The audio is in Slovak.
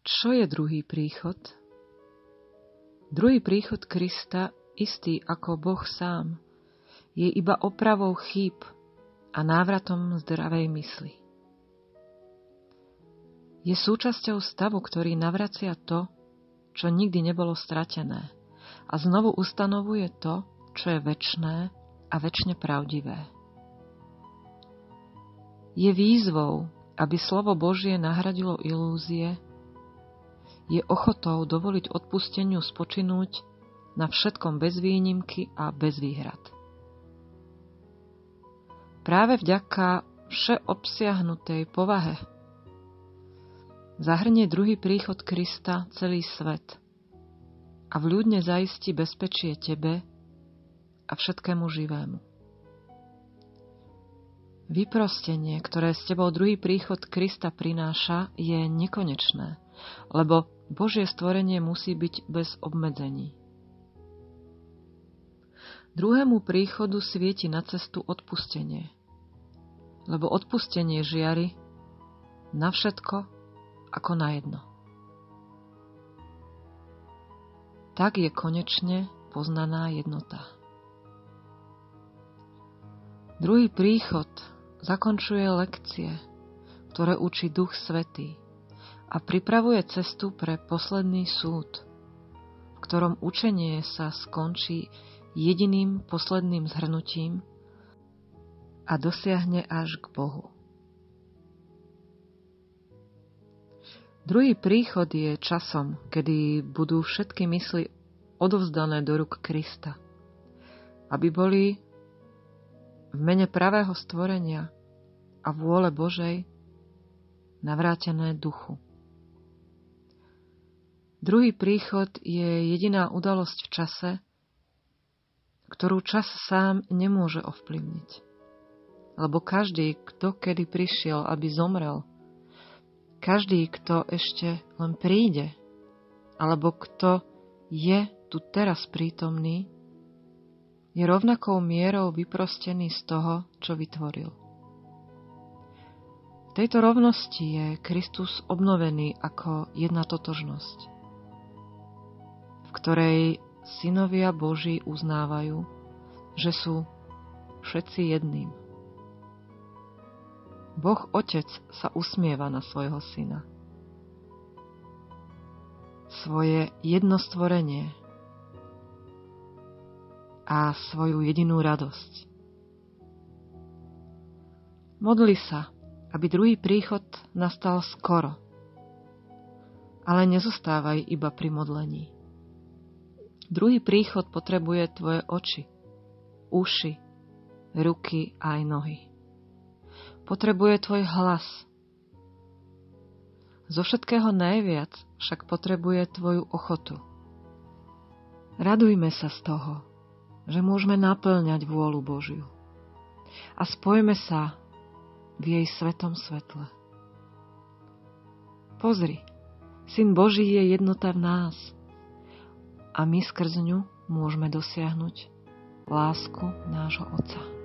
Čo je druhý príchod? Druhý príchod Krista, istý ako Boh sám, je iba opravou chýb a návratom zdravej mysli. Je súčasťou stavu, ktorý navracia to, čo nikdy nebolo stratené, a znovu ustanovuje to, čo je večné a večne pravdivé. Je výzvou, aby slovo Božie nahradilo ilúzie, je ochotou dovoliť odpusteniu spočinúť na všetkom bez výnimky a bez výhrad. Práve vďaka všeobsiahnutej povahe zahrnie druhý príchod Krista celý svet a vľúdne zaistí bezpečie tebe a všetkému živému. Vyprostenie, ktoré s tebou druhý príchod Krista prináša, je nekonečné, lebo Božie stvorenie musí byť bez obmedzení. Druhému príchodu svieti na cestu odpustenie, lebo odpustenie žiari na všetko ako na jedno. Tak je konečne poznaná jednota. Druhý príchod zakončuje lekcie, ktoré učí Duch Svätý a pripravuje cestu pre posledný súd, v ktorom učenie sa skončí jediným posledným zhrnutím a dosiahne až k Bohu. Druhý príchod je časom, kedy budú všetky mysly odovzdané do rúk Krista, aby boli v mene pravého stvorenia a vôle Božej navrátené duchu. Druhý príchod je jediná udalosť v čase, ktorú čas sám nemôže ovplyvniť. Lebo každý, kto kedy prišiel, aby zomrel, každý, kto ešte len príde, alebo kto je tu teraz prítomný, je rovnakou mierou vyprostený z toho, čo vytvoril. V tejto rovnosti je Kristus obnovený ako jedna totožnosť, v ktorej synovia Boží uznávajú, že sú všetci jedným. Boh Otec sa usmieva na svojho syna. Svoje jedno stvorenie a svoju jedinú radosť. Modli sa, aby druhý príchod nastal skoro, ale nezostávaj iba pri modlení. Druhý príchod potrebuje tvoje oči, uši, ruky a aj nohy. Potrebuje tvoj hlas. Zo všetkého najviac však potrebuje tvoju ochotu. Radujme sa z toho, že môžeme naplňať vôľu Božiu. A spojme sa v jej svetom svetle. Pozri, Syn Boží je jednota v nás a my skrz ňu môžeme dosiahnuť lásku nášho Otca.